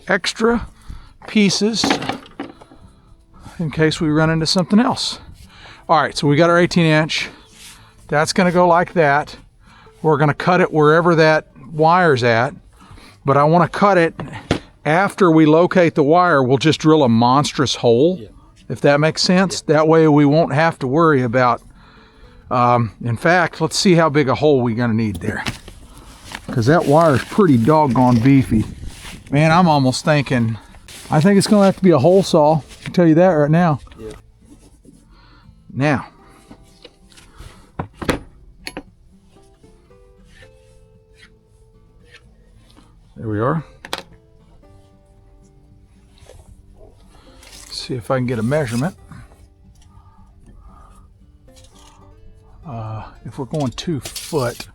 extra pieces in case we run into something else. All right, so we got our 18-inch. That's going to go like that. We're going to cut it wherever that wire's at, but I want to cut it after we locate the wire. We'll just drill a monstrous hole, if that makes sense. That way we won't have to worry about, in fact, let's see how big a hole we're going to need there, because that wire is pretty doggone beefy. Man, I'm almost thinking, I think it's going to have to be a hole saw. I can tell you that right now. Yeah. Now, there we are. See if I can get a measurement. If we're going 2 foot,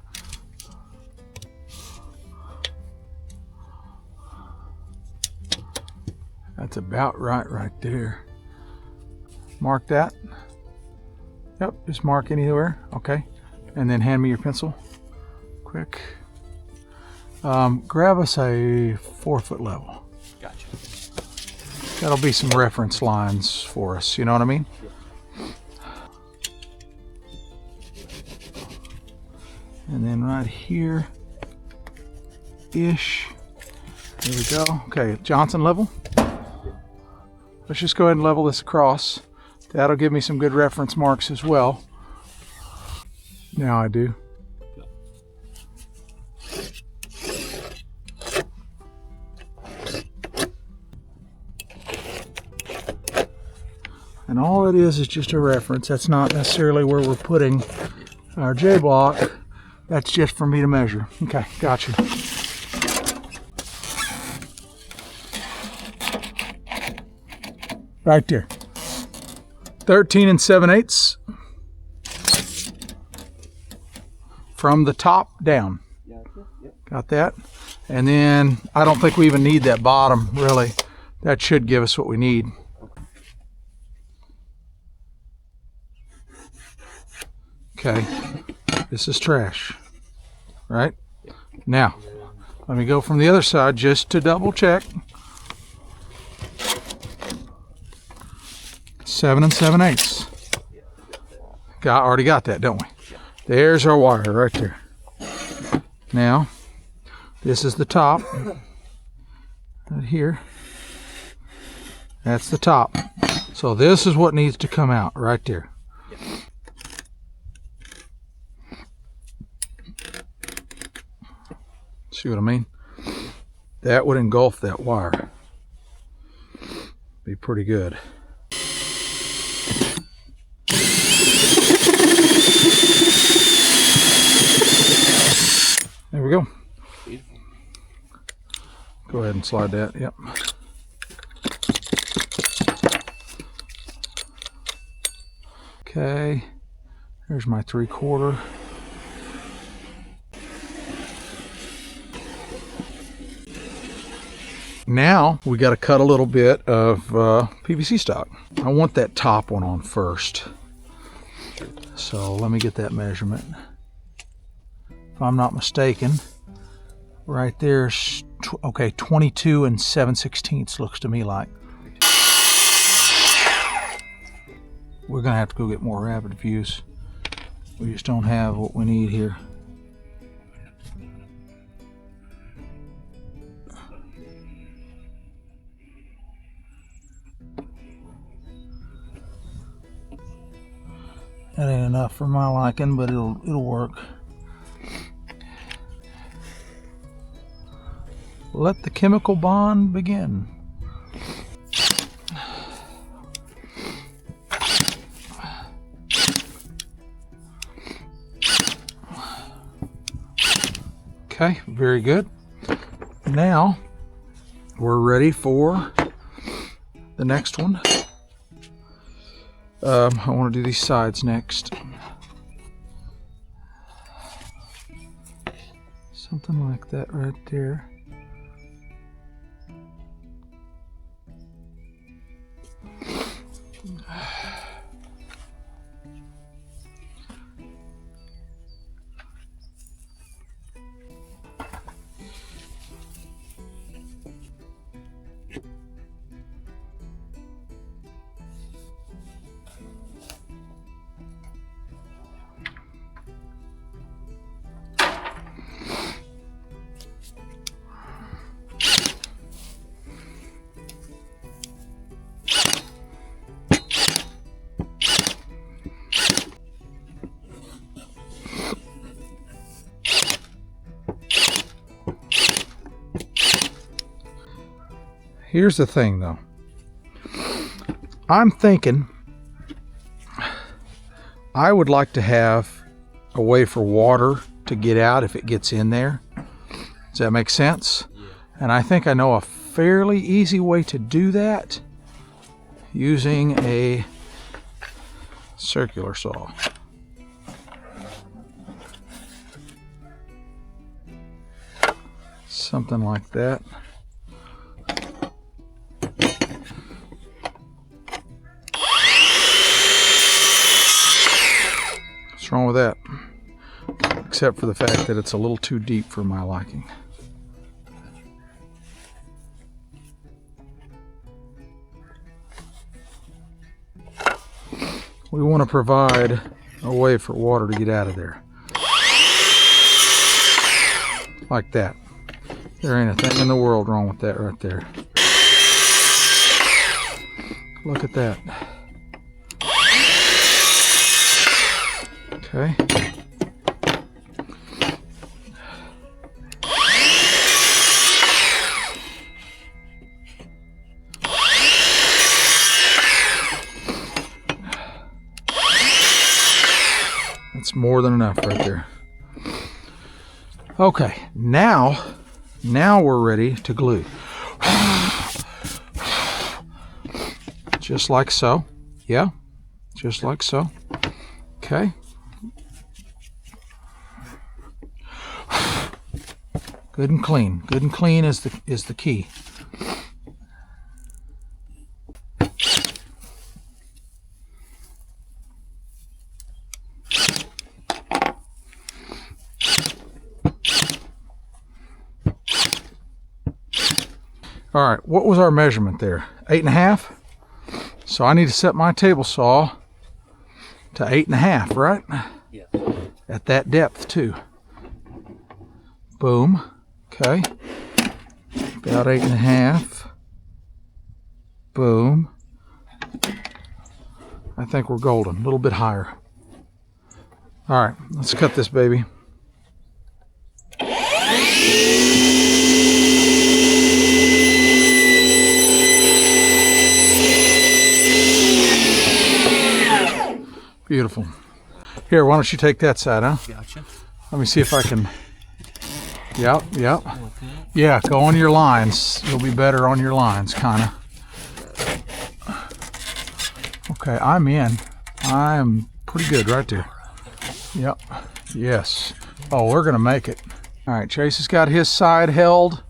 that's about right there. Mark that. Yep, just mark anywhere. Okay, and then hand me your pencil quick. Grab us a 4 foot level. Gotcha. That'll be some reference lines for us, you know what I mean? Yeah. And then right here ish. There we go. Okay, Johnson level. Let's just go ahead and level this across. That'll give me some good reference marks as well. Now I do. And all it is just a reference. That's not necessarily where we're putting our J-block. That's just for me to measure. Okay, got you. Right there. 13 7/8 from the top down. Got that? And then I don't think we even need that bottom, really. That should give us what we need. Okay, this is trash, right? Now, let me go from the other side just to double check. 7 7/8. Already got that, don't we? There's our wire right there. Now, this is the top. Right here. That's the top. So this is what needs to come out right there. See what I mean? That would engulf that wire. Be pretty good. There we go. Go ahead and slide that. Yep. Okay. There's my 3/4. Now we got to cut a little bit of PVC stock. I want that top one on first. So let me get that measurement. If I'm not mistaken, right there's, okay, 22 7/16 looks to me like. We're gonna have to go get more rapid views. We just don't have what we need here. That ain't enough for my liking, but it'll work. Let the chemical bond begin. Okay, very good. Now we're ready for the next one. I want to do these sides next. Something like that right there. here's the thing though. I'm thinking I would like to have a way for water to get out if it gets in there. Does that make sense? Yeah. And I think I know a fairly easy way to do that using a circular saw. Something like that. What's wrong with that? Except for the fact that it's a little too deep for my liking. We want to provide a way for water to get out of there. Like that. There ain't a thing in the world wrong with that right there. Look at that. Okay. That's more than enough right there. Okay, now we're ready to glue. Just like so. Yeah, just like so. Okay. Good and clean. Good and clean is the key. All right, what was our measurement there? 8.5? So I need to set my table saw to 8.5, right? Yeah. At that depth too. Boom. Okay. About 8.5. Boom. I think we're golden. A little bit higher. All right, let's cut this baby. Beautiful. Here, why don't you take that side, huh? Gotcha. Let me see if I can. Yep. Yeah, go on your lines. You'll be better on your lines, kind of. Okay, I'm in. I'm pretty good right there. Yep. Yes. Oh, we're going to make it. All right, Chase has got his side held.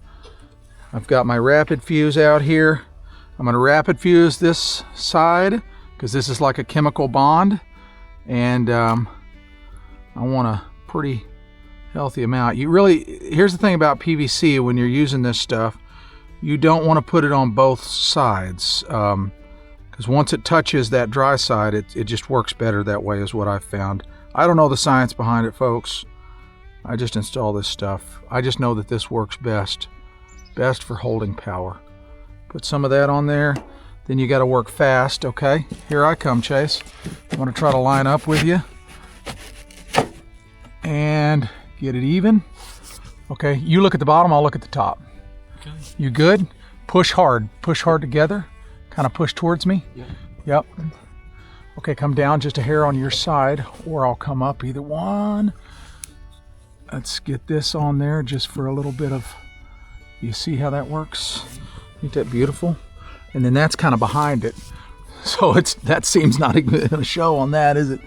I've got my rapid fuse out here. I'm going to rapid fuse this side because this is like a chemical bond. And I want a pretty healthy amount. Here's the thing about PVC when you're using this stuff, you don't want to put it on both sides because once it touches that dry side, it just works better that way is what I've found. I don't know the science behind it, folks. I just install this stuff. I just know that this works best for holding power. Put some of that on there. Then you got to work fast, okay? Here I come, Chase. I'm going to try to line up with you. And get it even. Okay, you look at the bottom, I'll look at the top. Okay. You good? Push hard together. Kind of push towards me. Yeah. Yep. Okay, come down just a hair on your side, or I'll come up, either one. Let's get this on there just for a little bit of, you see how that works? Ain't that beautiful? And then that's kind of behind it. So that seems not even going to show on that, is it?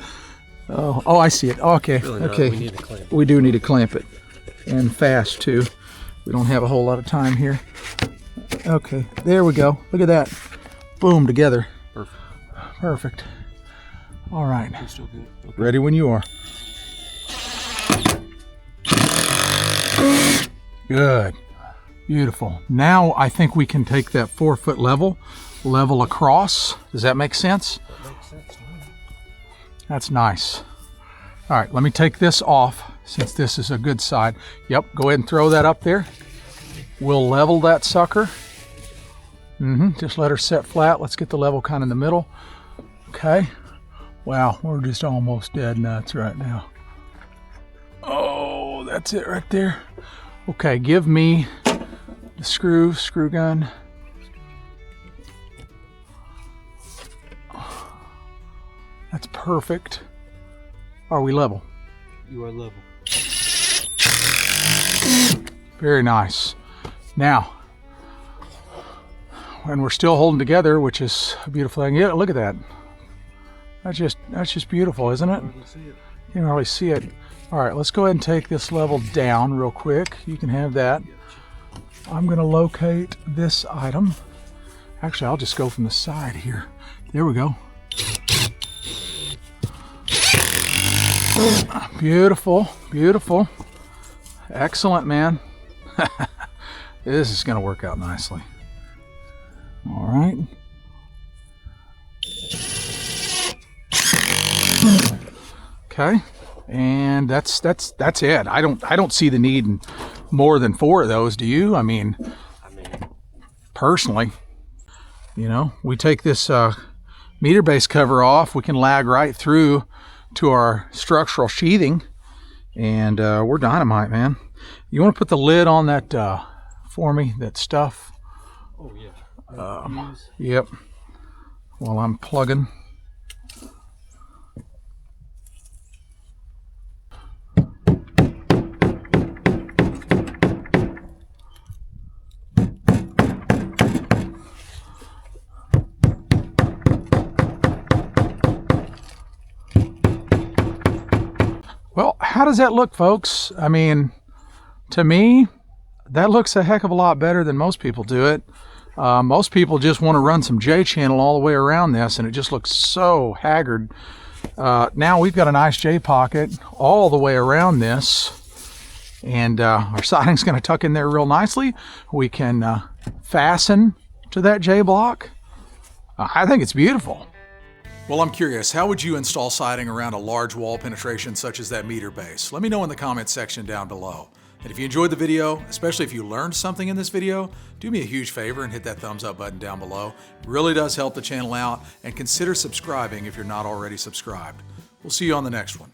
Oh, I see it. Okay, really okay. We need to clamp it. We do need to clamp it. And fast, too. We don't have a whole lot of time here. Okay, there we go. Look at that. Boom, together. Perfect. All right. Still good. Okay. Ready when you are. Good. Beautiful. Now I think we can take that 4-foot level across. Does that make sense? That makes sense. That's nice. All right, let me take this off since this is a good side. Yep, go ahead and throw that up there. We'll level that sucker. Just let her set flat. Let's get the level kind of in the middle. Okay. Wow, we're just almost dead nuts right now. Oh, that's it right there. Okay, give me the screw gun. perfect. Are we level? You are level. Very nice. Now, when we're still holding together, which is a beautiful thing. Yeah, look at that. That's just beautiful, isn't it? You can hardly see it. All right, let's go ahead and take this level down real quick. You can have that. I'm going to locate this item. Actually, I'll just go from the side here. There we go. Beautiful, beautiful. Excellent, man. This is going to work out nicely. All right. Okay, and that's it. I don't see the need in more than 4 of those. Do you? I mean, personally, you know, we take this meter base cover off, we can lag right through to our structural sheathing, and we're dynamite, man. You want to put the lid on that for me, that stuff? Oh yeah. Yep. While I'm plugging. Well, how does that look, folks? I mean, to me, that looks a heck of a lot better than most people do it. Most people just want to run some J-channel all the way around this, and it just looks so haggard. Now we've got a nice J-pocket all the way around this, and our siding's going to tuck in there real nicely. We can fasten to that J-block. I think it's beautiful. Well, I'm curious, how would you install siding around a large wall penetration such as that meter base? Let me know in the comments section down below. And if you enjoyed the video, especially if you learned something in this video, do me a huge favor and hit that thumbs up button down below. It really does help the channel out, and consider subscribing if you're not already subscribed. We'll see you on the next one.